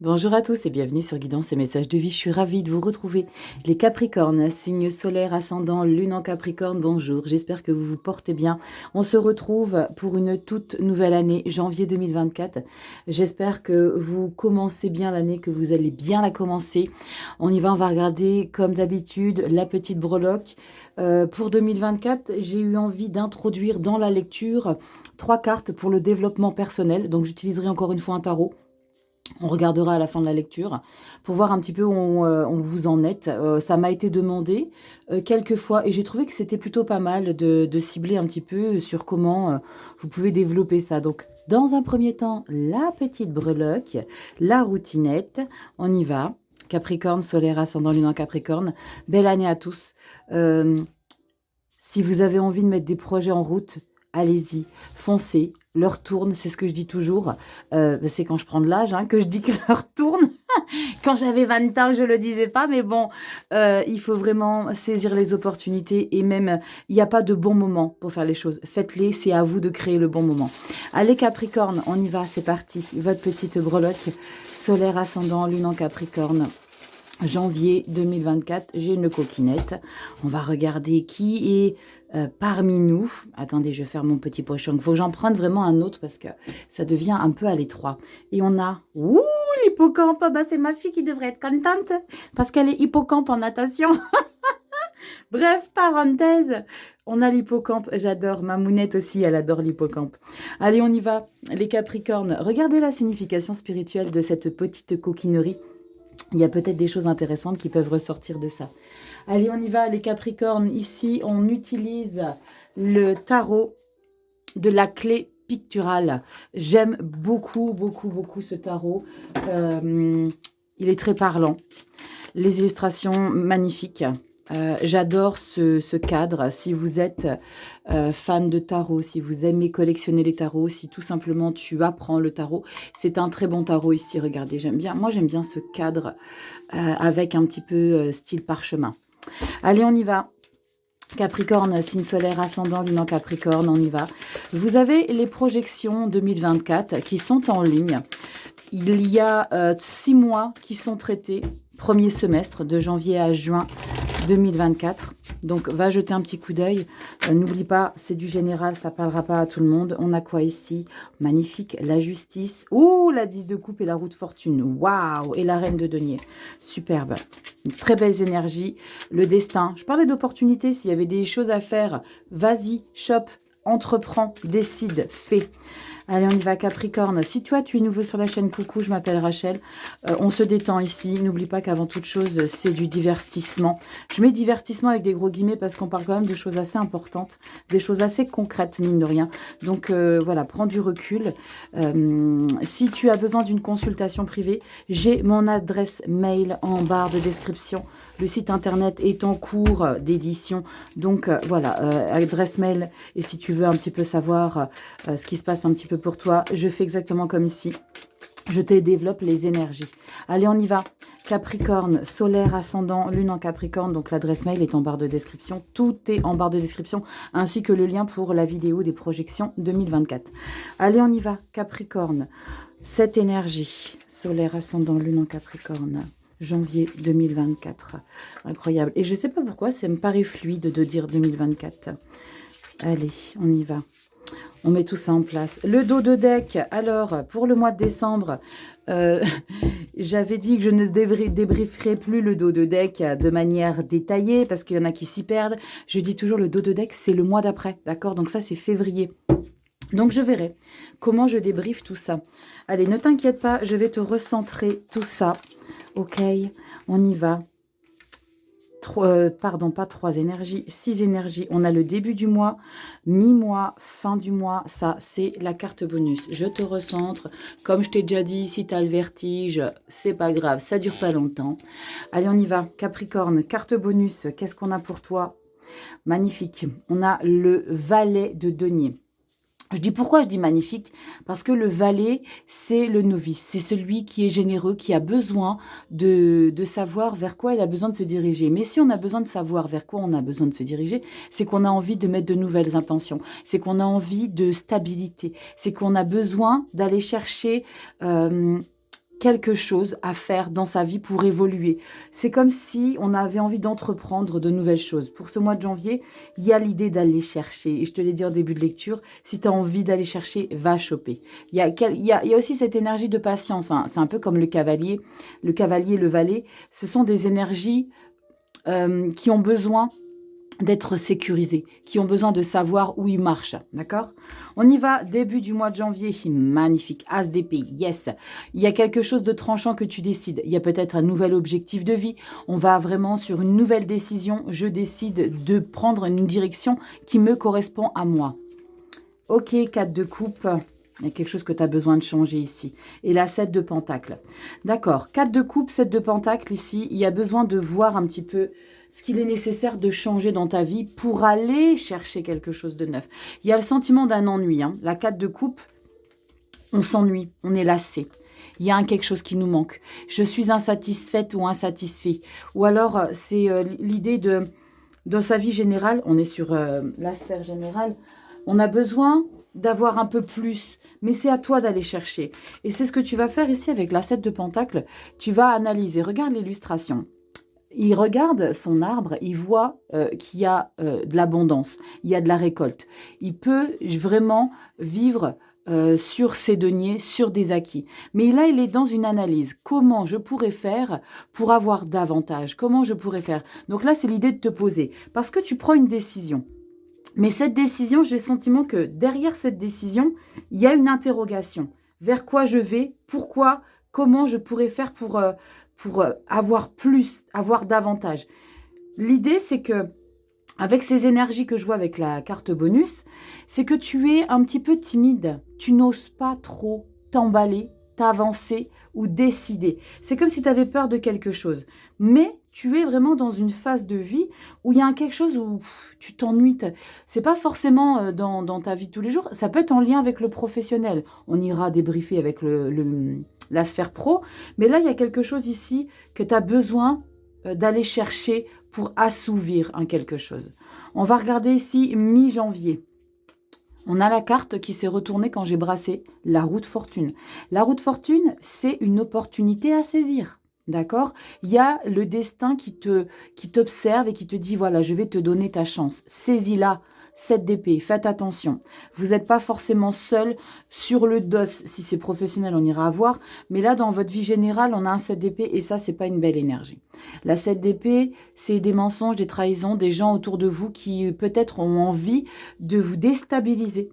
Bonjour à tous et bienvenue sur Guidance et Messages de vie. Je suis ravie de vous retrouver. Les Capricornes, signe solaire, ascendant, lune en Capricorne, bonjour. J'espère que vous vous portez bien. On se retrouve pour une toute nouvelle année, janvier 2024. J'espère que vous commencez bien l'année, que vous allez bien la commencer. On y va, on va regarder comme d'habitude la petite breloque. Pour 2024, j'ai eu envie d'introduire dans la lecture 3 cartes pour le développement personnel. Donc j'utiliserai encore une fois un tarot. On regardera à la fin de la lecture pour voir un petit peu où on vous en êtes. Ça m'a été demandé quelques fois et j'ai trouvé que c'était plutôt pas mal de cibler un petit peu sur comment vous pouvez développer ça. Donc, dans un premier temps, la petite breloque, la routinette, on y va. Capricorne, solaire, ascendant, lune en Capricorne. Belle année à tous. Si vous avez envie de mettre des projets en route, allez-y, foncez. L'heure tourne, c'est ce que je dis toujours. C'est quand je prends de l'âge que je dis que l'heure tourne. Quand j'avais 20 ans, je ne le disais pas, mais bon, il faut vraiment saisir les opportunités et même, il n'y a pas de bon moment pour faire les choses. Faites-les, c'est à vous de créer le bon moment. Allez Capricorne, on y va, c'est parti. Votre petite breloque, solaire ascendant, lune en Capricorne. Janvier 2024, j'ai une coquinette. On va regarder qui est parmi nous. Attendez, je vais faire mon petit pochon. Il faut que j'en prenne vraiment un autre parce que ça devient un peu à l'étroit. Et on a... Ouh, l'hippocampe. Bah, c'est ma fille qui devrait être contente parce qu'elle est hippocampe en natation. Bref, parenthèse. On a l'hippocampe. J'adore. Ma mounette aussi, elle adore l'hippocampe. Allez, on y va. Les Capricornes. Regardez la signification spirituelle de cette petite coquinerie. Il y a peut-être des choses intéressantes qui peuvent ressortir de ça. Allez, on y va, les Capricornes. Ici, on utilise le tarot de la clé picturale. J'aime beaucoup, beaucoup, beaucoup ce tarot. Il est très parlant. Les illustrations magnifiques. J'adore ce cadre. Si vous êtes fan de tarot, si vous aimez collectionner les tarots, si tout simplement tu apprends le tarot, c'est un très bon tarot ici. Regardez, j'aime bien. Moi, j'aime bien ce cadre avec un petit peu style parchemin. Allez, on y va. Capricorne, signe solaire ascendant, lune en Capricorne, on y va. Vous avez les projections 2024 qui sont en ligne. Il y a 6 mois qui sont traités. Premier semestre de janvier à juin 2024. Donc, va jeter un petit coup d'œil. N'oublie pas, c'est du général, ça ne parlera pas à tout le monde. On a quoi ici? Magnifique, la justice. Ouh, la 10 de coupe et la roue de fortune. Waouh! Et la reine de denier. Superbe. Une très belles énergies. Le destin. Je parlais d'opportunités. S'il y avait des choses à faire, vas-y, chope, entreprends, décide, fais. Allez, on y va, Capricorne. Si toi, tu es nouveau sur la chaîne, coucou, je m'appelle Rachel. On se détend ici. N'oublie pas qu'avant toute chose, c'est du divertissement. Je mets divertissement avec des gros guillemets parce qu'on parle quand même de choses assez importantes, des choses assez concrètes, mine de rien. Donc, voilà, prends du recul. Si tu as besoin d'une consultation privée, j'ai mon adresse mail en barre de description. Le site internet est en cours d'édition. Donc, voilà, adresse mail. Et si tu veux un petit peu savoir ce qui se passe un petit peu pour toi, je fais exactement comme ici. Je te développe les énergies. Allez, on y va. Capricorne, solaire, ascendant, lune en Capricorne. Donc, l'adresse mail est en barre de description. Tout est en barre de description, ainsi que le lien pour la vidéo des projections 2024. Allez, on y va. Capricorne, cette énergie, solaire, ascendant, lune en Capricorne. Janvier 2024. Incroyable. Et je ne sais pas pourquoi, ça me paraît fluide de dire 2024. Allez, on y va. On met tout ça en place. Le dos de deck, alors, pour le mois de décembre, j'avais dit que je ne débrieferais plus le dos de deck de manière détaillée, parce qu'il y en a qui s'y perdent. Je dis toujours le dos de deck, c'est le mois d'après, d'accord? Donc ça, c'est février. Donc, je verrai comment je débriefe tout ça. Allez, ne t'inquiète pas, je vais te recentrer tout ça. Ok, on y va. Pardon, pas 3 énergies, 6 énergies. On a le début du mois, mi-mois, fin du mois. Ça, c'est la carte bonus. Je te recentre. Comme je t'ai déjà dit, si tu as le vertige, c'est pas grave, ça dure pas longtemps. Allez, on y va. Capricorne, carte bonus. Qu'est-ce qu'on a pour toi? Magnifique. On a le valet de denier. Pourquoi je dis magnifique? Parce que le valet, c'est le novice. C'est celui qui est généreux, qui a besoin de savoir vers quoi il a besoin de se diriger. Mais si on a besoin de savoir vers quoi on a besoin de se diriger, c'est qu'on a envie de mettre de nouvelles intentions. C'est qu'on a envie de stabilité. C'est qu'on a besoin d'aller chercher quelque chose à faire dans sa vie pour évoluer. C'est comme si on avait envie d'entreprendre de nouvelles choses. Pour ce mois de janvier, il y a l'idée d'aller chercher. Et je te l'ai dit en début de lecture, si tu as envie d'aller chercher, va choper. Il y a aussi cette énergie de patience. Hein. C'est un peu comme le cavalier, le valet. Ce sont des énergies qui ont besoin d'être sécurisés, qui ont besoin de savoir où ils marchent, d'accord? On y va, début du mois de janvier, magnifique, As d'épée, yes. Il y a quelque chose de tranchant que tu décides, il y a peut-être un nouvel objectif de vie, on va vraiment sur une nouvelle décision, je décide de prendre une direction qui me correspond à moi. Ok, 4 de coupe, il y a quelque chose que tu as besoin de changer ici. Et la 7 de pentacle. D'accord, 4 de coupe, 7 de pentacle ici, il y a besoin de voir un petit peu ce qu'il est nécessaire de changer dans ta vie pour aller chercher quelque chose de neuf. Il y a le sentiment d'un ennui. Hein. La 4 de coupe, on s'ennuie, on est lassé. Il y a quelque chose qui nous manque. Je suis insatisfaite ou insatisfait. Ou alors, c'est l'idée de, dans sa vie générale, on est sur la sphère générale, on a besoin d'avoir un peu plus, mais c'est à toi d'aller chercher. Et c'est ce que tu vas faire ici avec la 7 de pentacle. Tu vas analyser, regarde l'illustration. Il regarde son arbre, il voit qu'il y a de l'abondance, il y a de la récolte. Il peut vraiment vivre sur ses deniers, sur des acquis. Mais là, il est dans une analyse. Comment je pourrais faire pour avoir davantage? Comment je pourrais faire? Donc là, c'est l'idée de te poser. Parce que tu prends une décision. Mais cette décision, j'ai le sentiment que derrière cette décision, il y a une interrogation. Vers quoi je vais? Pourquoi? Comment je pourrais faire pour avoir plus, avoir davantage. L'idée, c'est que, avec ces énergies que je vois avec la carte bonus, c'est que tu es un petit peu timide. Tu n'oses pas trop t'emballer, t'avancer ou décider. C'est comme si tu avais peur de quelque chose. Mais tu es vraiment dans une phase de vie où il y a quelque chose où tu t'ennuies. C'est pas forcément dans ta vie de tous les jours. Ça peut être en lien avec le professionnel. On ira débriefer avec la sphère pro. Mais là, il y a quelque chose ici que tu as besoin d'aller chercher pour assouvir quelque chose. On va regarder ici mi-janvier. On a la carte qui s'est retournée quand j'ai brassé la roue de fortune. La roue de fortune, c'est une opportunité à saisir. D'accord? Il y a le destin qui t'observe et qui te dit, voilà, je vais te donner ta chance. Saisis-la. 7 d'épée, faites attention. Vous n'êtes pas forcément seul sur le dos. Si c'est professionnel, on ira voir. Mais là, dans votre vie générale, on a un 7 d'épée et ça, c'est pas une belle énergie. La 7 d'épée, c'est des mensonges, des trahisons, des gens autour de vous qui peut-être ont envie de vous déstabiliser,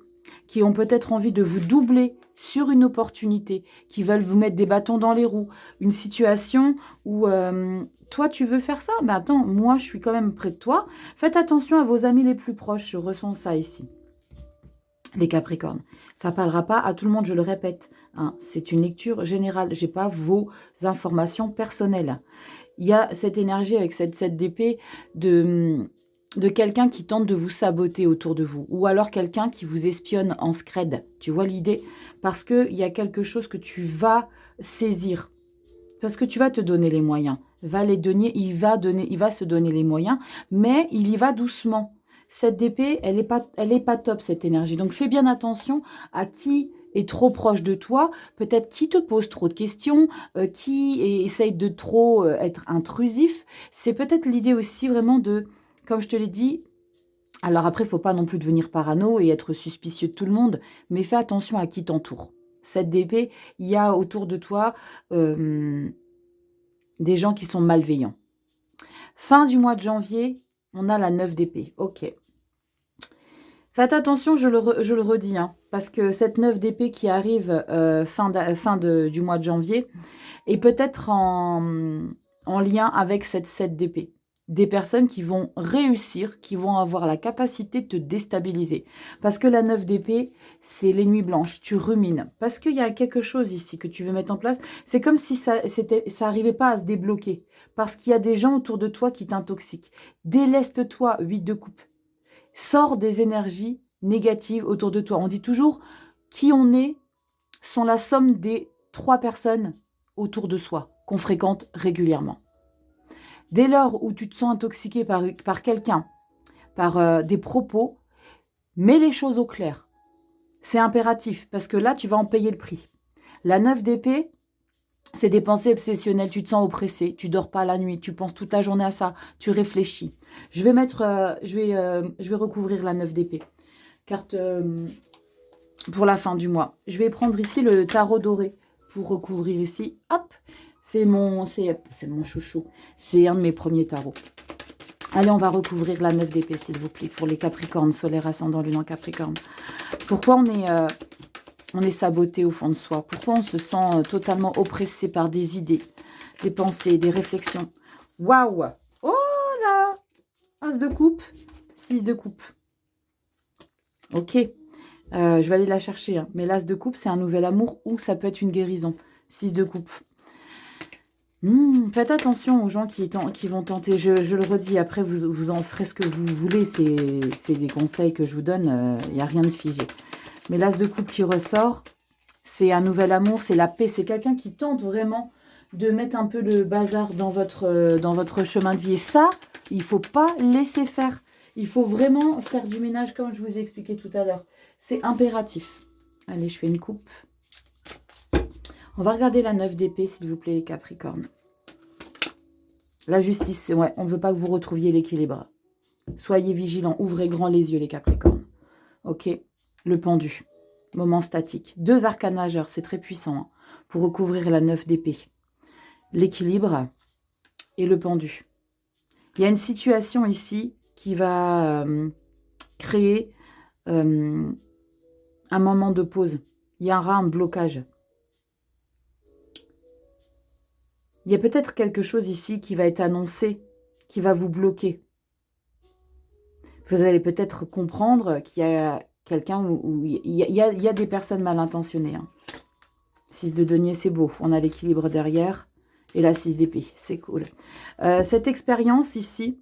qui ont peut-être envie de vous doubler sur une opportunité, qui veulent vous mettre des bâtons dans les roues. Une situation où toi, tu veux faire ça, mais attends, moi, je suis quand même près de toi. Faites attention à vos amis les plus proches, je ressens ça ici. Les Capricornes, ça ne parlera pas à tout le monde, je le répète. Hein, c'est une lecture générale, je n'ai pas vos informations personnelles. Il y a cette énergie avec cette d'épée de quelqu'un qui tente de vous saboter autour de vous. Ou alors quelqu'un qui vous espionne en scred. Tu vois l'idée? Parce qu'il y a quelque chose que tu vas saisir. Parce que tu vas te donner les moyens. Il va se donner les moyens, mais il y va doucement. Cette d'épée, elle est pas top, cette énergie. Donc fais bien attention à qui est trop proche de toi, peut-être qui te pose trop de questions, qui essaye de trop être intrusif. C'est peut-être l'idée aussi vraiment de, comme je te l'ai dit, alors après, il ne faut pas non plus devenir parano et être suspicieux de tout le monde, mais fais attention à qui t'entoure. Cette d'épée, il y a autour de toi des gens qui sont malveillants. Fin du mois de janvier, on a la 9 d'épée. Ok. Faites attention, je le redis, hein, parce que cette 9 d'épée qui arrive du mois de janvier est peut-être en lien avec cette 7 d'épée. Des personnes qui vont réussir, qui vont avoir la capacité de te déstabiliser. Parce que la 9 d'épée, c'est les nuits blanches, tu rumines. Parce qu'il y a quelque chose ici que tu veux mettre en place. C'est comme si ça n'arrivait pas à se débloquer. Parce qu'il y a des gens autour de toi qui t'intoxiquent. Déleste-toi, 8 de coupe. Sors des énergies négatives autour de toi. On dit toujours, qui on est sont la somme des 3 personnes autour de soi, qu'on fréquente régulièrement. Dès lors où tu te sens intoxiqué par quelqu'un, par des propos, mets les choses au clair. C'est impératif, parce que là, tu vas en payer le prix. La 9 d'épée, C'est des pensées obsessionnelles, tu te sens oppressé, tu dors pas la nuit, tu penses toute la journée à ça, tu réfléchis. Je vais mettre, je vais recouvrir la 9 d'épée. Carte pour la fin du mois. Je vais prendre ici le tarot doré pour recouvrir ici. Hop, c'est mon chouchou. C'est un de mes premiers tarots. Allez, on va recouvrir la 9 d'épée, s'il vous plaît, pour les Capricornes, solaire, ascendant, lune en Capricorne. Pourquoi on est saboté au fond de soi? Pourquoi on se sent totalement oppressé par des idées, des pensées, des réflexions? Waouh! Oh là! As de coupe, 6 de coupe. Ok. Je vais aller la chercher. Hein. Mais l'as de coupe, c'est un nouvel amour ou ça peut être une guérison. 6 de coupe. Faites attention aux gens qui vont tenter. Je le redis, après, vous en ferez ce que vous voulez. C'est des conseils que je vous donne. Il n'y a rien de figé. Mais l'as de coupe qui ressort, c'est un nouvel amour, c'est la paix. C'est quelqu'un qui tente vraiment de mettre un peu le bazar dans votre chemin de vie. Et ça, il ne faut pas laisser faire. Il faut vraiment faire du ménage comme je vous ai expliqué tout à l'heure. C'est impératif. Allez, je fais une coupe. On va regarder la 9 d'épée, s'il vous plaît, les Capricornes. La justice, ouais, on ne veut pas que vous retrouviez l'équilibre. Soyez vigilants, ouvrez grand les yeux, les Capricornes. Ok, le pendu, moment statique. 2 arcanes majeurs, c'est très puissant hein, pour recouvrir la 9 d'épée. L'équilibre et le pendu. Il y a une situation ici qui va créer un moment de pause. Il y aura un blocage. Il y a peut-être quelque chose ici qui va être annoncé, qui va vous bloquer. Vous allez peut-être comprendre qu'il y a quelqu'un où il y a des personnes mal intentionnées. Hein. 6 de denier, c'est beau. On a l'équilibre derrière. Et la 6 d'épée, c'est cool. Cette expérience ici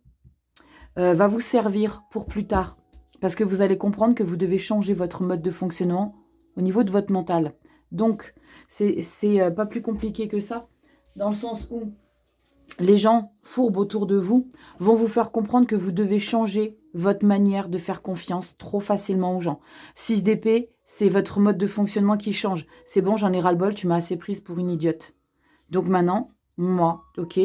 va vous servir pour plus tard. Parce que vous allez comprendre que vous devez changer votre mode de fonctionnement au niveau de votre mental. Donc, c'est pas plus compliqué que ça. Dans le sens où les gens fourbes autour de vous vont vous faire comprendre que vous devez changer votre manière de faire confiance trop facilement aux gens. 6 d'épée, c'est votre mode de fonctionnement qui change. C'est bon, j'en ai ras-le-bol, tu m'as assez prise pour une idiote. Donc maintenant, moi, ok,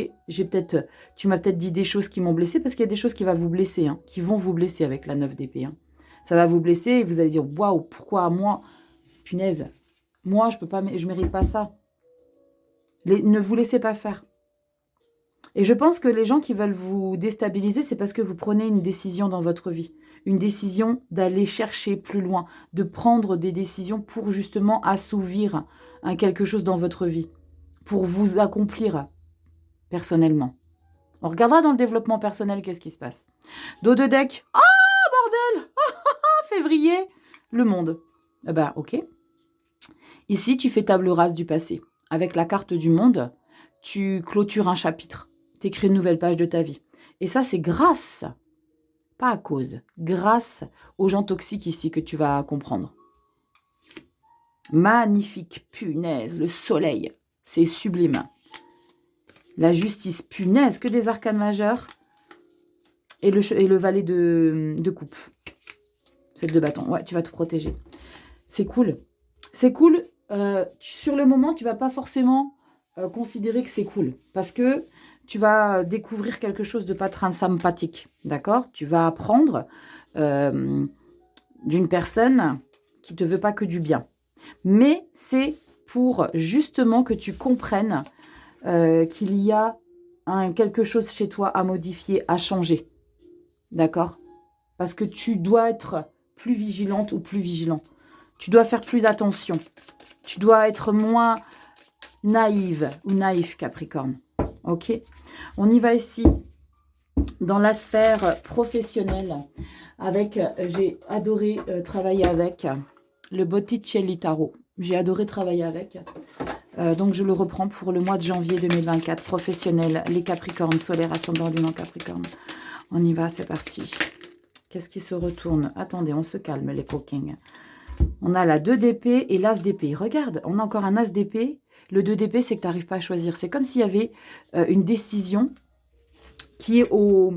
tu m'as peut-être dit des choses qui m'ont blessé, parce qu'il y a des choses qui vont vous blesser, hein, qui vont vous blesser avec la 9 d'épée. Hein. Ça va vous blesser et vous allez dire, waouh, pourquoi moi, punaise, moi, je mérite pas ça. Ne vous laissez pas faire. Et je pense que les gens qui veulent vous déstabiliser, c'est parce que vous prenez une décision dans votre vie. Une décision d'aller chercher plus loin, de prendre des décisions pour justement assouvir quelque chose dans votre vie, pour vous accomplir personnellement. On regardera dans le développement personnel qu'est-ce qui se passe. Dos de deck. Ah, bordel. Février. Le monde. Eh ben, ok. Ici, tu fais table rase du passé. Avec la carte du monde, tu clôtures un chapitre. Tu écris une nouvelle page de ta vie. Et ça, c'est grâce, pas à cause, grâce aux gens toxiques ici que tu vas comprendre. Magnifique, punaise, le soleil, c'est sublime. La justice, punaise, que des arcanes majeurs. Et le valet de coupe. Celle de bâton, ouais, tu vas te protéger. C'est cool. C'est cool. Sur le moment, tu vas pas forcément considérer que c'est cool. Parce que tu vas découvrir quelque chose de pas très sympathique. D'accord? Tu vas apprendre d'une personne qui te veut pas que du bien. Mais c'est pour justement que tu comprennes qu'il y a quelque chose chez toi à modifier, à changer. D'accord? Parce que tu dois être plus vigilante ou plus vigilant. Tu dois faire plus attention. Tu dois être moins naïve ou naïf, Capricorne. Ok? On y va ici, dans la sphère professionnelle. J'ai adoré travailler avec le Botticelli Tarot. J'ai adoré travailler avec. Donc, je le reprends pour le mois de janvier 2024. Professionnel, les Capricornes, solaire, ascendant, lune en Capricorne. On y va, c'est parti. Qu'est-ce qui se retourne? Attendez, on se calme, les coquins. On a la 2 d'épée et l'as d'épée. Regarde, on a encore un as d'épée. Le 2 d'épée, c'est que tu n'arrives pas à choisir. C'est comme s'il y avait une décision qui est au...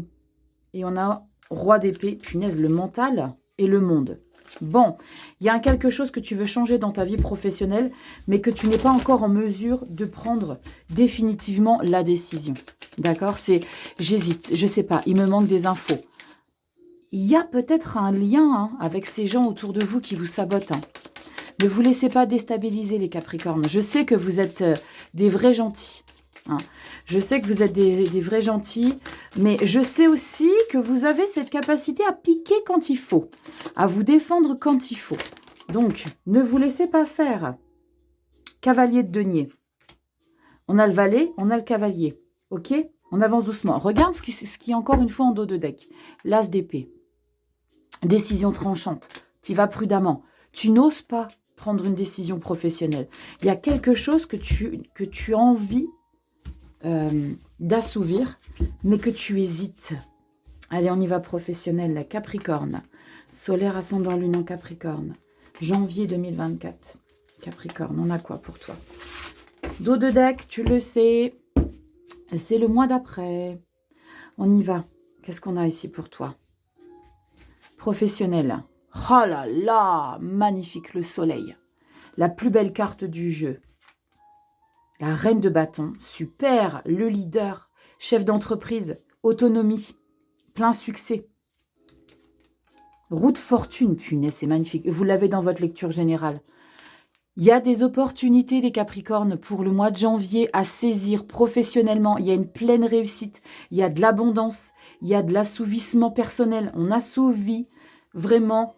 Et on a roi d'épée, punaise, le mental et le monde. Bon, il y a quelque chose que tu veux changer dans ta vie professionnelle, mais que tu n'es pas encore en mesure de prendre définitivement la décision. D'accord? C'est, j'hésite, je sais pas, il me manque des infos. Il y a peut-être un lien avec ces gens autour de vous qui vous sabotent. Ne vous laissez pas déstabiliser les Capricornes. Je sais que vous êtes des vrais gentils. Je sais que vous êtes des vrais gentils, mais je sais aussi que vous avez cette capacité à piquer quand il faut, à vous défendre quand il faut. Donc, ne vous laissez pas faire. Cavalier de denier. On a le valet, on a le cavalier. Ok? On avance doucement. Regarde ce qui est encore une fois en dos de deck. L'as d'épée. Décision tranchante. Tu vas prudemment. Tu n'oses pas prendre une décision professionnelle. Il y a quelque chose que tu as envie d'assouvir, mais que tu hésites. Allez, on y va professionnel. La Capricorne. Solaire ascendant lune en Capricorne. Janvier 2024. Capricorne, on a quoi pour toi? Dos de deck, tu le sais. C'est le mois d'après. On y va. Qu'est-ce qu'on a ici pour toi? Professionnel. Oh là là, magnifique, le soleil. La plus belle carte du jeu. La reine de bâton, super, le leader, chef d'entreprise, autonomie, plein succès. Roue de fortune, punaise, c'est magnifique. Vous l'avez dans votre lecture générale. Il y a des opportunités des Capricornes pour le mois de janvier à saisir professionnellement. Il y a une pleine réussite, il y a de l'abondance, il y a de l'assouvissement personnel. On assouvit vraiment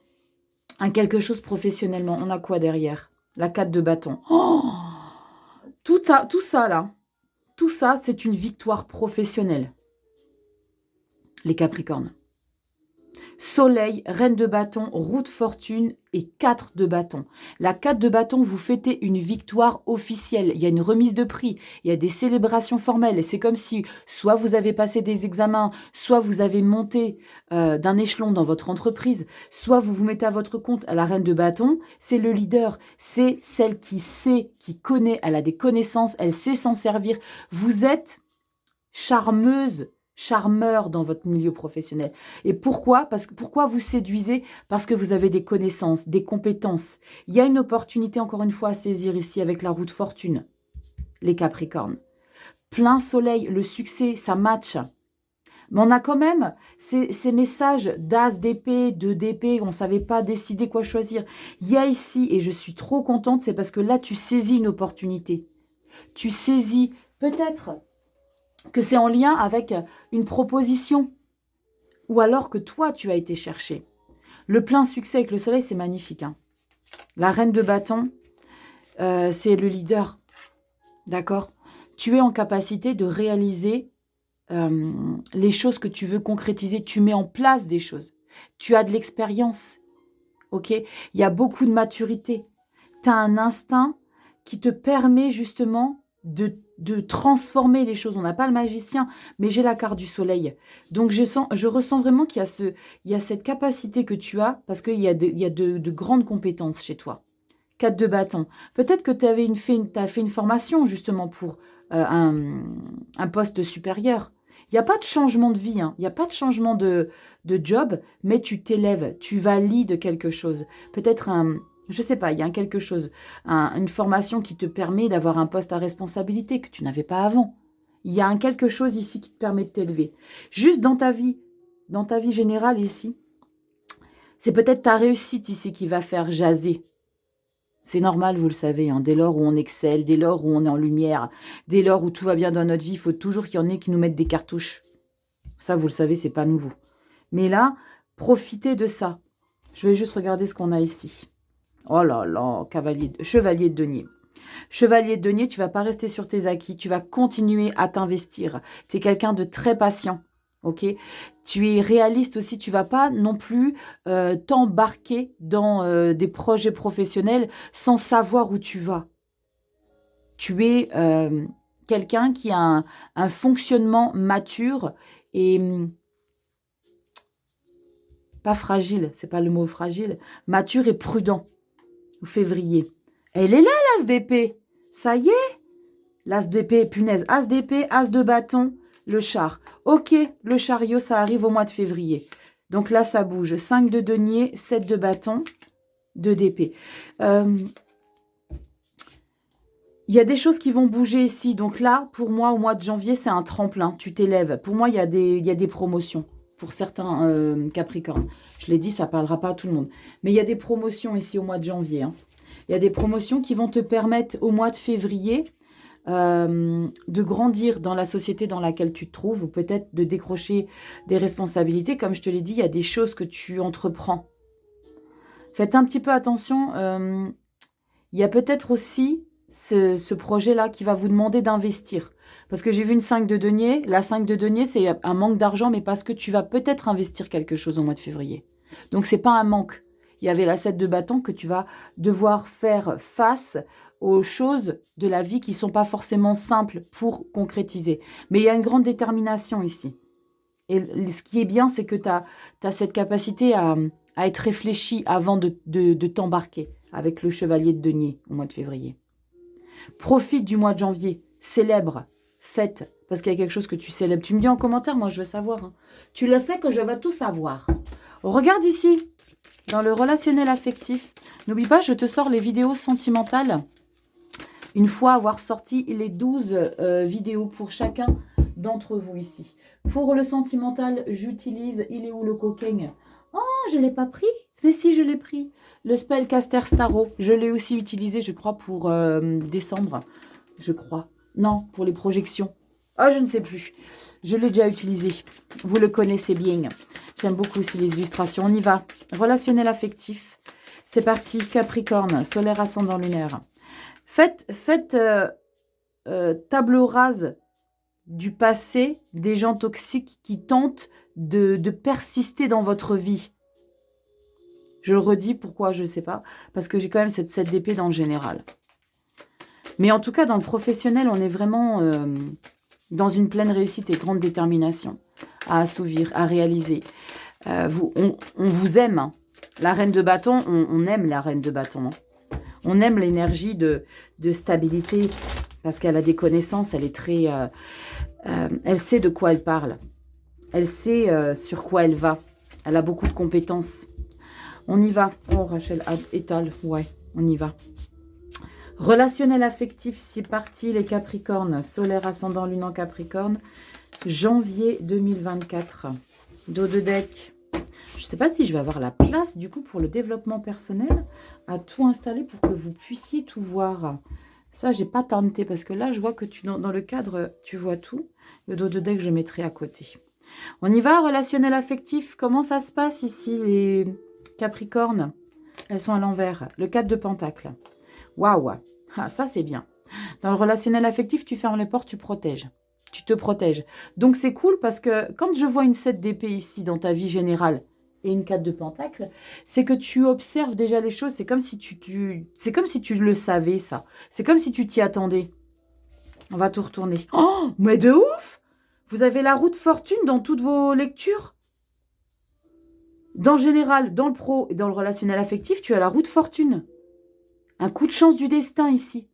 quelque chose professionnellement. On a quoi derrière? La 4 de bâton. Oh, tout ça là, tout ça, c'est une victoire professionnelle. Les Capricornes. Soleil, reine de bâton, roue de fortune et 4 de bâton. La 4 de bâton, vous fêtez une victoire officielle. Il y a une remise de prix, il y a des célébrations formelles. C'est comme si soit vous avez passé des examens, soit vous avez monté d'un échelon dans votre entreprise, soit vous vous mettez à votre compte. La reine de bâton, c'est le leader, c'est celle qui sait, qui connaît, elle a des connaissances, elle sait s'en servir. Vous êtes charmeuse, charmeur dans votre milieu professionnel. Et pourquoi? Pourquoi vous séduisez? Parce que vous avez des connaissances, des compétences. Il y a une opportunité, encore une fois, à saisir ici avec la roue de fortune. Les Capricornes. Plein soleil, le succès, ça match. Mais on a quand même ces messages d'as d'épée, de d'épée, on ne savait pas décider quoi choisir. Il y a ici, et je suis trop contente, c'est parce que là, tu saisis une opportunité. Tu saisis peut-être que c'est en lien avec une proposition, ou alors que toi, tu as été chercher. Le plein succès avec le soleil, c'est magnifique. La reine de bâton, c'est le leader, d'accord? Tu es en capacité de réaliser les choses que tu veux concrétiser. Tu mets en place des choses. Tu as de l'expérience, ok? Il y a beaucoup de maturité. Tu as un instinct qui te permet justement de transformer les choses. On n'a pas le magicien, mais j'ai la carte du soleil. Donc, je ressens vraiment qu'il y a cette capacité que tu as, parce qu'il y a de grandes compétences chez toi. 4 de bâton. Peut-être que tu as fait une formation, justement, pour un poste supérieur. Il n'y a pas de changement de vie, il n'y a pas de changement de job, mais tu t'élèves, tu valides quelque chose. Peut-être je ne sais pas, il y a quelque chose, une formation qui te permet d'avoir un poste à responsabilité que tu n'avais pas avant. Il y a quelque chose ici qui te permet de t'élever. Juste dans ta vie générale ici, c'est peut-être ta réussite ici qui va faire jaser. C'est normal, vous le savez, dès lors où on excelle, dès lors où on est en lumière, dès lors où tout va bien dans notre vie, il faut toujours qu'il y en ait qui nous mettent des cartouches. Ça, vous le savez, c'est pas nouveau. Mais là, profitez de ça. Je vais juste regarder ce qu'on a ici. Oh là là, chevalier de denier. Chevalier de denier, tu vas pas rester sur tes acquis, tu vas continuer à t'investir. Tu es quelqu'un de très patient, ok? Tu es réaliste aussi, tu vas pas non plus t'embarquer dans des projets professionnels sans savoir où tu vas. Tu es quelqu'un qui a un fonctionnement mature et pas fragile, c'est pas le mot fragile, mature et prudent. Février. Elle est là, l'as d'épée. Ça y est. L'as d'épée, punaise. As d'épée, as de bâton, le char. Ok, le chariot, ça arrive au mois de février. Donc là, ça bouge. 5 de denier, 7 de bâton, 2 d'épée. Il y a des choses qui vont bouger ici. Donc là, pour moi, au mois de janvier, c'est un tremplin. Tu t'élèves. Pour moi, il y a des promotions pour certains Capricornes. Je l'ai dit, ça ne parlera pas à tout le monde. Mais il y a des promotions ici au mois de janvier. Hein. Il y a des promotions qui vont te permettre au mois de février de grandir dans la société dans laquelle tu te trouves ou peut-être de décrocher des responsabilités. Comme je te l'ai dit, il y a des choses que tu entreprends. Faites un petit peu attention. Il y a peut-être aussi ce projet-là qui va vous demander d'investir. Parce que j'ai vu une 5 de denier. La 5 de denier, c'est un manque d'argent, mais parce que tu vas peut-être investir quelque chose au mois de février. Donc, c'est pas un manque. Il y avait la 7 de bâton que tu vas devoir faire face aux choses de la vie qui ne sont pas forcément simples pour concrétiser. Mais il y a une grande détermination ici. Et ce qui est bien, c'est que tu as cette capacité à être réfléchi avant de t'embarquer avec le chevalier de denier au mois de février. Profite du mois de janvier, célèbre, fête, parce qu'il y a quelque chose que tu célèbres. Tu me dis en commentaire, moi je veux savoir. Hein. Tu le sais que je veux tout savoir. Regarde ici, dans le relationnel affectif. N'oublie pas, je te sors les vidéos sentimentales. Une fois avoir sorti les 12 vidéos pour chacun d'entre vous ici. Pour le sentimental, j'utilise, il est où le coquin? Oh, je ne l'ai pas pris. Mais si, je l'ai pris. Le Spellcaster Starro, je l'ai aussi utilisé, je crois, pour décembre. Je crois. Non, pour les projections. Ah, je ne sais plus. Je l'ai déjà utilisé. Vous le connaissez bien. J'aime beaucoup aussi les illustrations. On y va. Relationnel affectif. C'est parti. Capricorne, solaire, ascendant lunaire. Faites table rase du passé des gens toxiques qui tentent de persister dans votre vie. Je le redis, pourquoi, je ne sais pas. Parce que j'ai quand même cette 7 d'épée dans le général. Mais en tout cas, dans le professionnel, on est vraiment dans une pleine réussite et grande détermination à assouvir, à réaliser. On vous aime. Hein. La reine de bâton, on aime la reine de bâton. Hein. On aime l'énergie de stabilité parce qu'elle a des connaissances, elle est très... elle sait de quoi elle parle. Elle sait sur quoi elle va. Elle a beaucoup de compétences. On y va. Oh, Rachel, étale. Ouais, on y va. Relationnel affectif, c'est parti, les Capricornes. Solaire, ascendant, lune en Capricorne. Janvier 2024. Dos de deck. Je ne sais pas si je vais avoir la place, du coup, pour le développement personnel, à tout installer pour que vous puissiez tout voir. Ça, j'ai pas tenté, parce que là, je vois que dans le cadre, tu vois tout. Le dos de deck, je mettrai à côté. On y va, relationnel affectif. Comment ça se passe ici, les Capricornes? Elles sont à l'envers. Le 4 de Pentacle. Waouh! Ah, ça, c'est bien. Dans le relationnel affectif, tu fermes les portes, tu protèges. Tu te protèges. Donc, c'est cool parce que quand je vois une 7 d'épée ici dans ta vie générale et une 4 de Pentacle, c'est que tu observes déjà les choses. C'est comme si c'est comme si tu le savais, ça. C'est comme si tu t'y attendais. On va tout retourner. Oh, mais de ouf! Vous avez la roue de fortune dans toutes vos lectures? Dans le général, dans le pro et dans le relationnel affectif, tu as la roue de fortune. Un coup de chance du destin ici.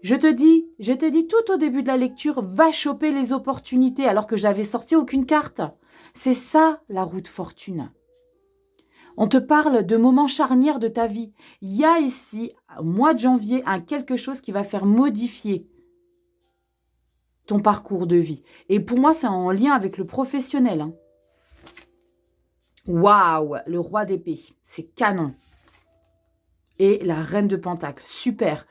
Je t'ai dit tout au début de la lecture, va choper les opportunités alors que j'avais sorti aucune carte. C'est ça la roue de fortune. On te parle de moments charnières de ta vie. Il y a ici, au mois de janvier, quelque chose qui va faire modifier ton parcours de vie. Et pour moi, c'est en lien avec le professionnel. Hein. Waouh, le roi d'épée, c'est canon. Et la reine de Pentacle, super.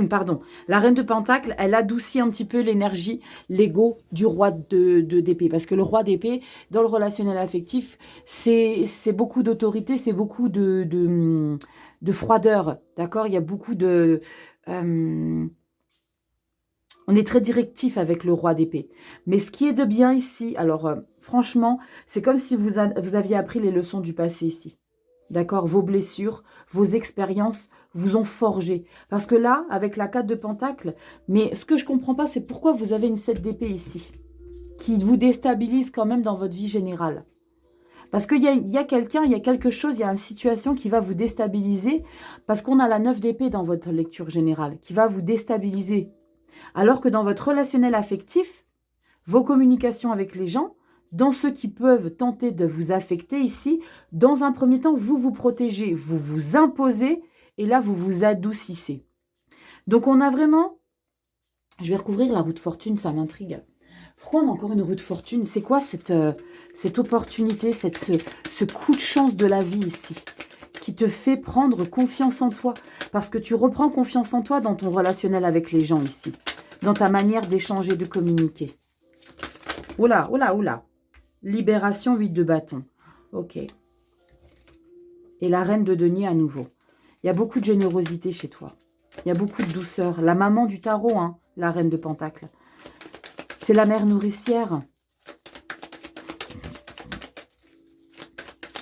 Pardon, la reine de Pentacle, elle adoucit un petit peu l'énergie, l'ego du roi d'épée. Parce que le roi d'épée, dans le relationnel affectif, c'est beaucoup d'autorité, c'est beaucoup de froideur. D'accord? Il y a beaucoup de... on est très directif avec le roi d'épée. Mais ce qui est de bien ici, alors franchement, c'est comme si vous aviez appris les leçons du passé ici. D'accord? Vos blessures, vos expériences vous ont forgé. Parce que là, avec la 4 de Pentacle, mais ce que je ne comprends pas, c'est pourquoi vous avez une 7 d'épée ici, qui vous déstabilise quand même dans votre vie générale. Parce qu'il y a quelqu'un, il y a quelque chose, il y a une situation qui va vous déstabiliser, parce qu'on a la 9 d'épée dans votre lecture générale, qui va vous déstabiliser. Alors que dans votre relationnel affectif, vos communications avec les gens, dans ceux qui peuvent tenter de vous affecter ici. Dans un premier temps, vous vous protégez, vous vous imposez, et là, vous vous adoucissez. Donc, on a vraiment... Je vais recouvrir la roue de fortune, ça m'intrigue. Pourquoi on a encore une roue de fortune? C'est quoi cette opportunité, ce coup de chance de la vie ici, qui te fait prendre confiance en toi? Parce que tu reprends confiance en toi dans ton relationnel avec les gens ici, dans ta manière d'échanger, de communiquer. Oula, oula, oula. Libération, 8 de bâton. Ok. Et la reine de denier à nouveau. Il y a beaucoup de générosité chez toi. Il y a beaucoup de douceur. La maman du tarot, hein, la reine de Pentacle. C'est la mère nourricière.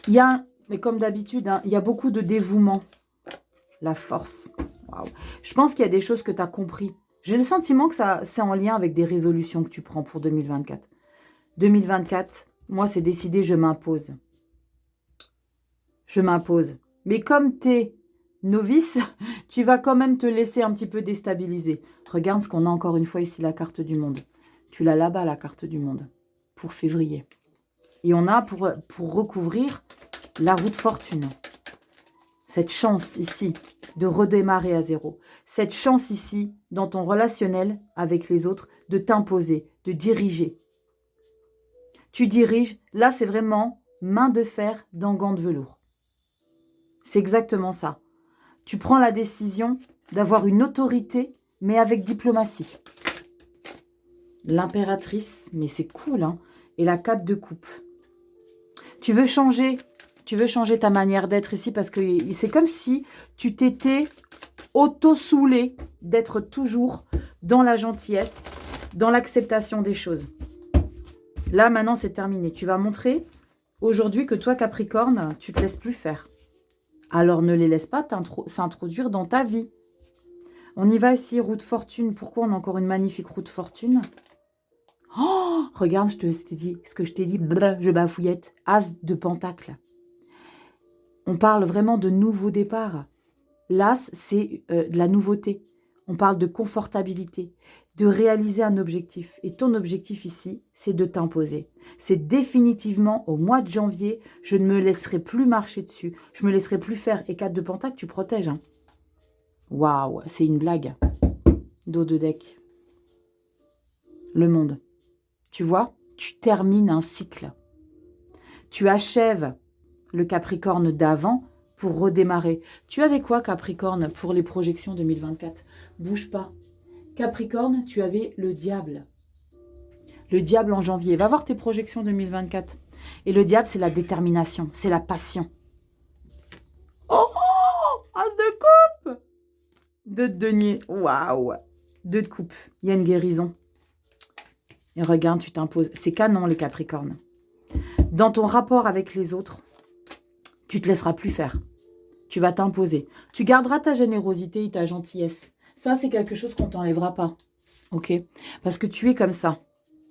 Il y a, mais comme d'habitude, hein, il y a beaucoup de dévouement. La force. Waouh. Je pense qu'il y a des choses que tu as compris. J'ai le sentiment que c'est en lien avec des résolutions que tu prends pour 2024. 2024, moi, c'est décidé, je m'impose. Je m'impose. Mais comme tu es novice, tu vas quand même te laisser un petit peu déstabiliser. Regarde ce qu'on a encore une fois ici, la carte du monde. Tu l'as là-bas, la carte du monde, pour février. Et on a pour recouvrir la roue de fortune. Cette chance ici de redémarrer à zéro. Cette chance ici, dans ton relationnel avec les autres, de t'imposer, de diriger. Tu diriges, là c'est vraiment main de fer dans gants de velours. C'est exactement ça. Tu prends la décision d'avoir une autorité, mais avec diplomatie. L'impératrice, mais c'est cool, hein. Et la 4 de coupe. Tu veux changer ta manière d'être ici parce que c'est comme si tu t'étais auto-soulé d'être toujours dans la gentillesse, dans l'acceptation des choses. Là, maintenant, c'est terminé. Tu vas montrer aujourd'hui que toi, Capricorne, tu ne te laisses plus faire. Alors, ne les laisse pas s'introduire dans ta vie. On y va ici, roue de fortune. Pourquoi on a encore une magnifique roue de fortune? Oh, regarde, ce que je t'ai dit, je bafouillette. As de pentacle. On parle vraiment de nouveau départ. L'as, c'est de la nouveauté. On parle de confortabilité, de réaliser un objectif. Et ton objectif ici, c'est de t'imposer. C'est définitivement au mois de janvier, je ne me laisserai plus marcher dessus. Je me laisserai plus faire. Et 4 de pentacle, tu protèges. Hein. Waouh, c'est une blague. Dos de deck. Le monde. Tu vois, tu termines un cycle. Tu achèves le Capricorne d'avant pour redémarrer. Tu avais quoi, Capricorne, pour les projections 2024? Bouge pas. Capricorne, tu avais le diable. Le diable en janvier. Va voir tes projections 2024. Et le diable, c'est la détermination, c'est la passion. Oh, as de coupe. 2 de denier. Waouh. 2 de coupe. Il y a une guérison. Et regarde, tu t'imposes. C'est canon, les Capricornes. Dans ton rapport avec les autres, tu ne te laisseras plus faire. Tu vas t'imposer. Tu garderas ta générosité et ta gentillesse. Ça, c'est quelque chose qu'on ne t'enlèvera pas. Ok? Parce que tu es comme ça.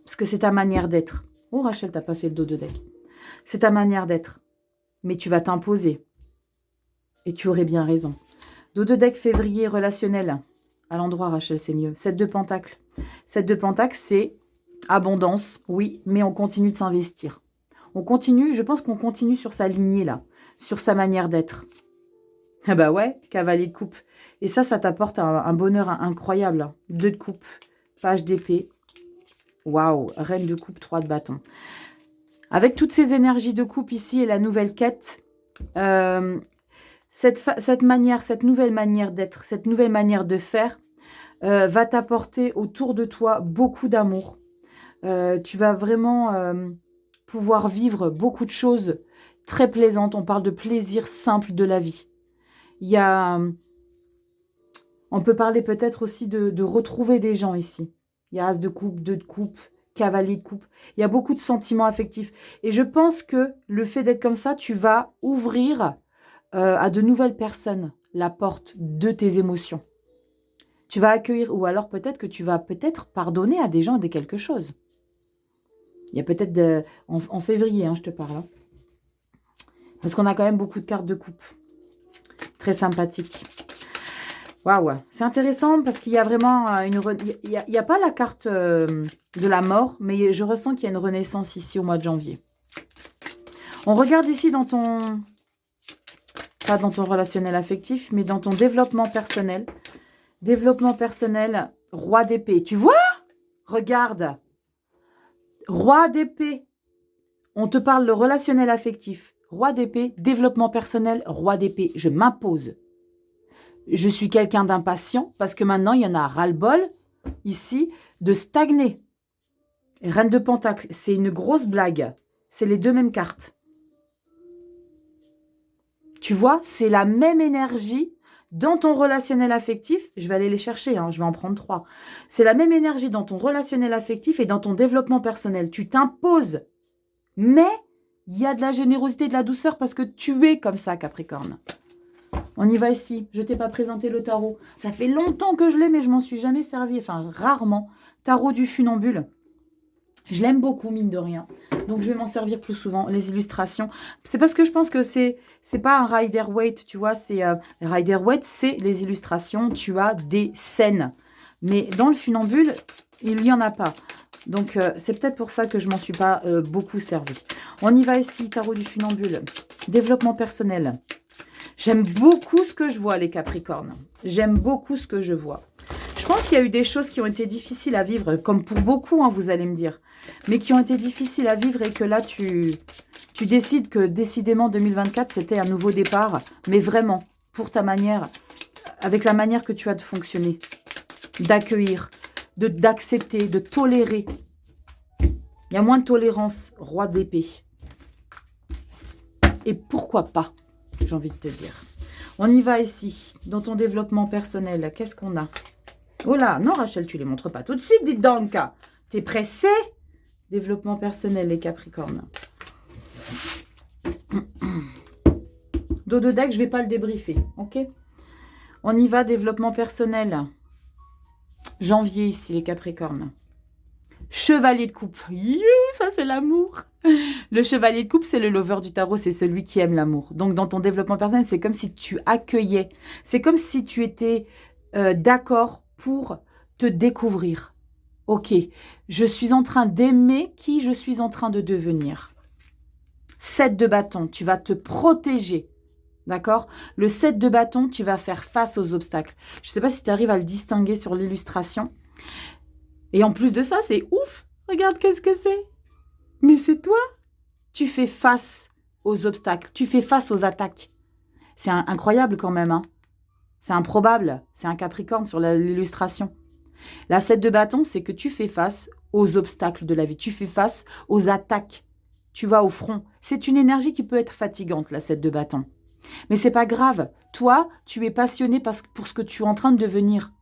Parce que c'est ta manière d'être. Oh, Rachel, t'as pas fait le dos de deck. C'est ta manière d'être. Mais tu vas t'imposer. Et tu aurais bien raison. Dos de deck février relationnel. À l'endroit, Rachel, c'est mieux. 7 de pentacle. 7 de pentacle, c'est abondance, oui, mais on continue de s'investir. On continue, je pense qu'on continue sur sa lignée, là. Sur sa manière d'être. Ah bah ouais, cavalier de coupe. Et ça t'apporte un bonheur incroyable. 2 de coupe, page d'épée. Waouh, reine de coupe, 3 de bâton. Avec toutes ces énergies de coupe ici et la nouvelle quête, cette nouvelle manière d'être, cette nouvelle manière de faire va t'apporter autour de toi beaucoup d'amour. Tu vas vraiment pouvoir vivre beaucoup de choses très plaisantes. On parle de plaisir simple de la vie. On peut parler peut-être aussi de retrouver des gens ici. Il y a As de coupe, 2 de coupe, cavalier de coupe. Il y a beaucoup de sentiments affectifs. Et je pense que le fait d'être comme ça, tu vas ouvrir à de nouvelles personnes la porte de tes émotions. Tu vas accueillir, ou alors peut-être que tu vas pardonner à des gens des quelque chose. Il y a peut-être en février, hein, je te parle. Hein. Parce qu'on a quand même beaucoup de cartes de coupe. Très sympathique. Waouh, c'est intéressant parce qu'il y a vraiment il y a pas la carte de la mort, mais je ressens qu'il y a une renaissance ici au mois de janvier. On regarde ici dans ton... Pas dans ton relationnel affectif, mais dans ton développement personnel. Développement personnel, roi d'épée. Tu vois? Regarde. Roi d'épée. On te parle de relationnel affectif. Roi d'épée, développement personnel, roi d'épée. Je m'impose. Je suis quelqu'un d'impatient parce que maintenant, il y en a ras-le-bol, ici, de stagner. Reine de Pentacle, c'est une grosse blague. C'est les deux mêmes cartes. Tu vois, c'est la même énergie dans ton relationnel affectif. Je vais aller les chercher, hein, je vais en prendre 3. C'est la même énergie dans ton relationnel affectif et dans ton développement personnel. Tu t'imposes. Mais il y a de la générosité, de la douceur parce que tu es comme ça, Capricorne. On y va ici. Je ne t'ai pas présenté le tarot. Ça fait longtemps que je l'ai, mais je m'en suis jamais servi. Enfin, rarement. Tarot du funambule. Je l'aime beaucoup, mine de rien. Donc, je vais m'en servir plus souvent. Les illustrations. C'est parce que je pense que c'est pas un Rider-Waite, tu vois. C'est Rider-Waite, c'est les illustrations. Tu as des scènes. Mais dans le funambule, il n'y en a pas. Donc, c'est peut-être pour ça que je m'en suis pas beaucoup servi. On y va ici, tarot du funambule. Développement personnel. J'aime beaucoup ce que je vois, les Capricornes. J'aime beaucoup ce que je vois. Je pense qu'il y a eu des choses qui ont été difficiles à vivre, comme pour beaucoup, hein, vous allez me dire, mais qui ont été difficiles à vivre et que là, tu décides que décidément 2024, c'était un nouveau départ, mais vraiment, pour ta manière, avec la manière que tu as de fonctionner, d'accueillir, d'accepter, de tolérer. Il y a moins de tolérance, roi d'épée. Et pourquoi pas, j'ai envie de te dire. On y va ici, dans ton développement personnel. Qu'est-ce qu'on a? Oh là, non Rachel, tu les montres pas tout de suite, dites donc. T'es pressé? Développement personnel, les Capricornes. Dos de deck, je vais pas le débriefer, ok? On y va, développement personnel. Janvier ici, les Capricornes. Chevalier de coupe. You, ça c'est l'amour. Le chevalier de coupe, c'est le lover du tarot, c'est celui qui aime l'amour. Donc dans ton développement personnel, c'est comme si tu accueillais. C'est comme si tu étais d'accord pour te découvrir. Ok, je suis en train d'aimer qui je suis en train de devenir. 7 de bâton, tu vas te protéger. D'accord? Le 7 de bâton, tu vas faire face aux obstacles. Je ne sais pas si tu arrives à le distinguer sur l'illustration. Et en plus de ça, c'est ouf. Regarde, qu'est-ce que c'est? Mais c'est toi. Tu fais face aux obstacles. Tu fais face aux attaques. C'est incroyable quand même. Hein? C'est improbable. C'est un Capricorne sur l'illustration. La 7 de bâton, c'est que tu fais face aux obstacles de la vie. Tu fais face aux attaques. Tu vas au front. C'est une énergie qui peut être fatigante, la 7 de bâton. Mais c'est pas grave. Toi, tu es passionné pour ce que tu es en train de devenir.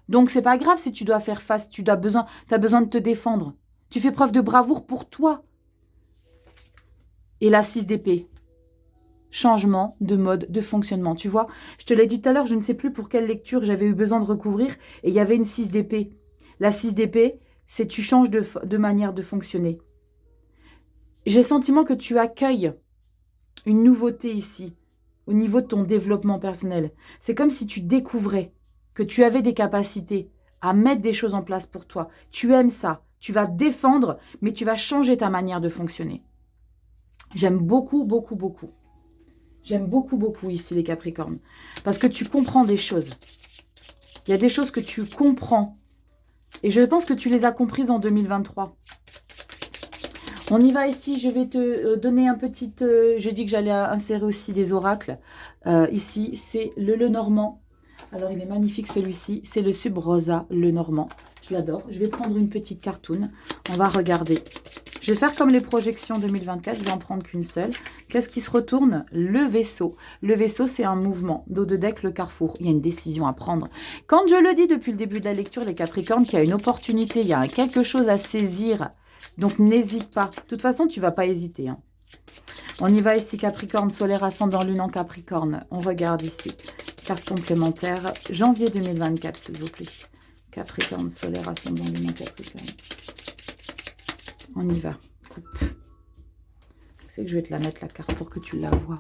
Donc, c'est pas grave si tu dois faire face. Tu as besoin de te défendre. Tu fais preuve de bravoure pour toi. Et la 6 d'épée. Changement de mode de fonctionnement. Tu vois, je te l'ai dit tout à l'heure, je ne sais plus pour quelle lecture j'avais eu besoin de recouvrir. Et il y avait une 6 d'épée. La 6 d'épée, c'est tu changes de manière de fonctionner. J'ai le sentiment que tu accueilles une nouveauté ici, au niveau de ton développement personnel. C'est comme si tu découvrais que tu avais des capacités à mettre des choses en place pour toi. Tu aimes ça. Tu vas défendre, mais tu vas changer ta manière de fonctionner. J'aime beaucoup, beaucoup, beaucoup. J'aime beaucoup, beaucoup ici les Capricornes. Parce que tu comprends des choses. Il y a des choses que tu comprends. Et je pense que tu les as comprises en 2023. On y va ici. Je vais te donner un petit... je dis que j'allais insérer aussi des oracles. Ici, c'est le Lenormand. Alors, il est magnifique celui-ci. C'est le Sub-Rosa Lenormand. Je l'adore. Je vais prendre une petite cartoon. On va regarder. Je vais faire comme les projections 2024, je vais en prendre qu'une seule. Qu'est-ce qui se retourne? Le vaisseau. Le vaisseau, c'est un mouvement. Dos de deck, le carrefour. Il y a une décision à prendre. Quand je le dis depuis le début de la lecture, les Capricornes, qu'il y a une opportunité, il y a quelque chose à saisir. Donc, n'hésite pas. De toute façon, tu ne vas pas hésiter. Hein. On y va ici, Capricorne, solaire ascendant lune en Capricorne. On regarde ici. Carte complémentaire, janvier 2024, s'il vous plaît. Capricorne, solaire ascendant lune en Capricorne. On y va. Coupe. C'est que je vais te la mettre la carte pour que tu la vois.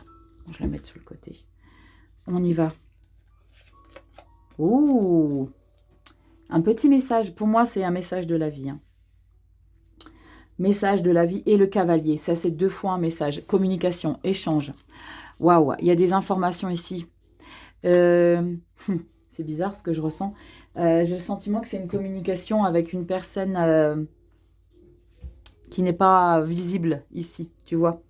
Je vais la mettre sur le côté. On y va. Ouh, un petit message. Pour moi, c'est un message de la vie. Hein. Message de la vie et le cavalier. Ça, c'est 2 fois un message. Communication, échange. Waouh, il y a des informations ici. C'est bizarre ce que je ressens. J'ai le sentiment que c'est une communication avec une personne qui n'est pas visible ici, tu vois.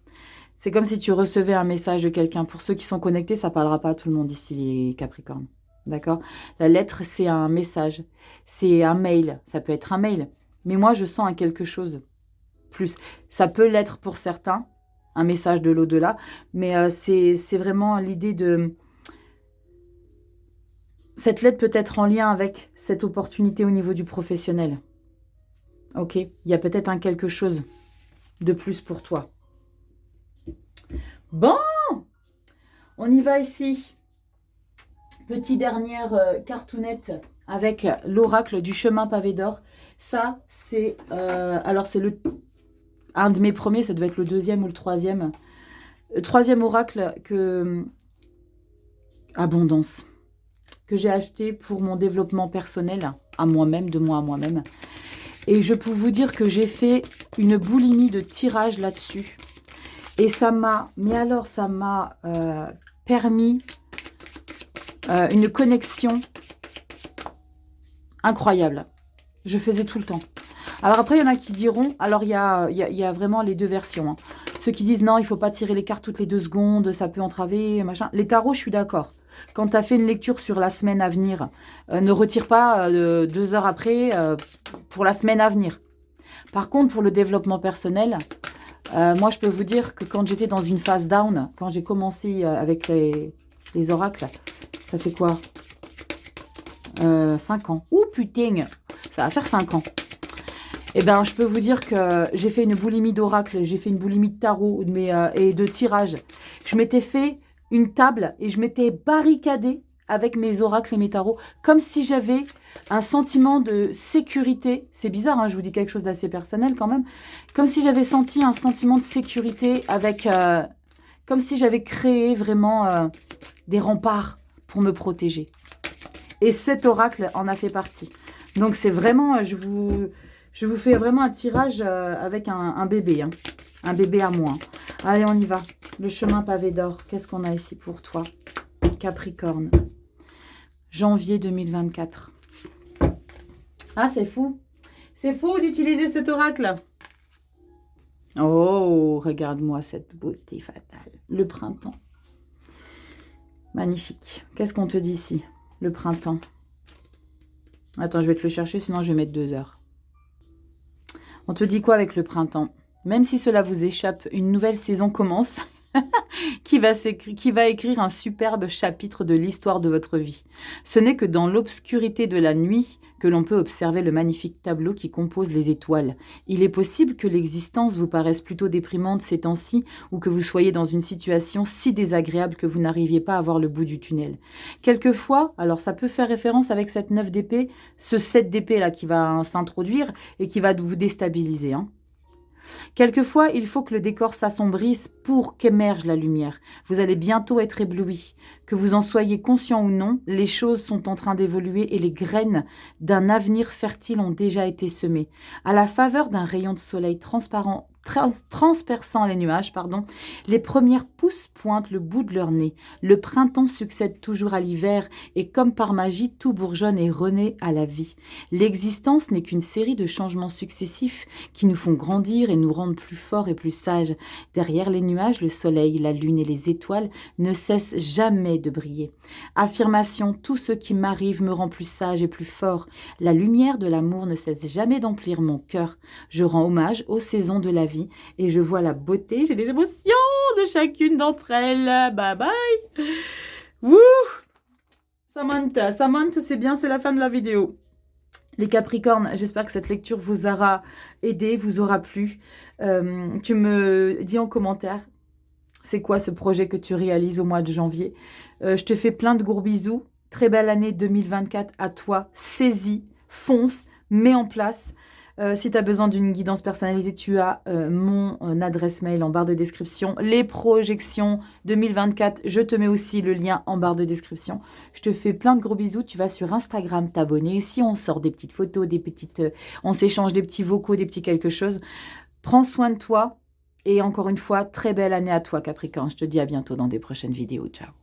C'est comme si tu recevais un message de quelqu'un. Pour ceux qui sont connectés, ça ne parlera pas à tout le monde ici, les Capricornes. D'accord? La lettre, c'est un message. C'est un mail. Ça peut être un mail. Mais moi, je sens à quelque chose plus. Ça peut l'être pour certains, un message de l'au-delà. Mais c'est vraiment l'idée de... Cette lettre peut être en lien avec cette opportunité au niveau du professionnel. Ok? Il y a peut-être un quelque chose de plus pour toi. Bon! On y va ici. Petite dernière cartoonette avec l'oracle du chemin pavé d'or. Ça, c'est... alors, c'est un de mes premiers. Ça devait être le 2e ou le 3e. Le 3e oracle que... Abondance. Que j'ai acheté pour mon développement personnel, à moi-même, de moi à moi-même. Et je peux vous dire que j'ai fait une boulimie de tirage là-dessus. Et ça m'a, mais alors ça m'a permis une connexion incroyable. Je faisais tout le temps. Alors après, il y en a qui diront, alors il y a vraiment les 2 versions. Hein. Ceux qui disent non, il ne faut pas tirer les cartes toutes les 2 secondes, ça peut entraver, machin. Les tarots, je suis d'accord. Quand tu as fait une lecture sur la semaine à venir, ne retire pas 2 heures après pour la semaine à venir. Par contre, pour le développement personnel, moi, je peux vous dire que quand j'étais dans une phase down, quand j'ai commencé avec les oracles, ça fait quoi 5 ans. Ouh, putain, ça va faire 5 ans. Eh bien, je peux vous dire que j'ai fait une boulimie d'oracle, j'ai fait une boulimie de tarot et de tirage. Je m'étais fait une table et je m'étais barricadée avec mes oracles et mes tarots, comme si j'avais un sentiment de sécurité. C'est bizarre, hein, je vous dis quelque chose d'assez personnel quand même. Comme si j'avais senti un sentiment de sécurité avec... comme si j'avais créé vraiment des remparts pour me protéger. Et cet oracle en a fait partie. Donc c'est vraiment... Je vous fais vraiment un tirage avec un bébé. Hein. Un bébé à moi. Allez, on y va. Le chemin pavé d'or. Qu'est-ce qu'on a ici pour toi, Capricorne? Janvier 2024. Ah, c'est fou. C'est fou d'utiliser cet oracle. Oh, regarde-moi cette beauté fatale. Le printemps. Magnifique. Qu'est-ce qu'on te dit ici? Le printemps. Attends, je vais te le chercher, sinon je vais mettre 2 heures. On te dit quoi avec le printemps? Même si cela vous échappe, une nouvelle saison commence qui va écrire un superbe chapitre de l'histoire de votre vie. Ce n'est que dans l'obscurité de la nuit que l'on peut observer le magnifique tableau qui compose les étoiles. Il est possible que l'existence vous paraisse plutôt déprimante ces temps-ci ou que vous soyez dans une situation si désagréable que vous n'arriviez pas à voir le bout du tunnel. Quelquefois, alors ça peut faire référence avec cette 9 d'épée, ce 7 d'épée là qui va s'introduire et qui va vous déstabiliser, hein. Quelquefois, il faut que le décor s'assombrisse pour qu'émerge la lumière. Vous allez bientôt être ébloui. Que vous en soyez conscient ou non, les choses sont en train d'évoluer et les graines d'un avenir fertile ont déjà été semées. À la faveur d'un rayon de soleil transparent, transperçant les nuages, les premières pousses pointent le bout de leur nez. Le printemps succède toujours à l'hiver et comme par magie, tout bourgeonne et renaît à la vie. L'existence n'est qu'une série de changements successifs qui nous font grandir et nous rendent plus forts et plus sages. Derrière les nuages, le soleil, la lune et les étoiles ne cessent jamais de briller. Affirmation, tout ce qui m'arrive me rend plus sage et plus fort. La lumière de l'amour ne cesse jamais d'emplir mon cœur. Je rends hommage aux saisons de la vie et je vois la beauté, j'ai les émotions de chacune d'entre elles. Bye bye. Wouh. Samantha, c'est bien, c'est la fin de la vidéo. Les Capricornes, j'espère que cette lecture vous aura aidé, vous aura plu. Tu me dis en commentaire, c'est quoi ce projet que tu réalises au mois de janvier. Je te fais plein de gros bisous. Très belle année 2024 à toi. Saisis, fonce, mets en place. Si tu as besoin d'une guidance personnalisée, tu as mon adresse mail en barre de description. Les projections 2024, je te mets aussi le lien en barre de description. Je te fais plein de gros bisous. Tu vas sur Instagram t'abonner. Si on sort des petites photos, on s'échange des petits vocaux, des petits quelque chose. Prends soin de toi. Et encore une fois, très belle année à toi, Capricorne. Je te dis à bientôt dans des prochaines vidéos. Ciao.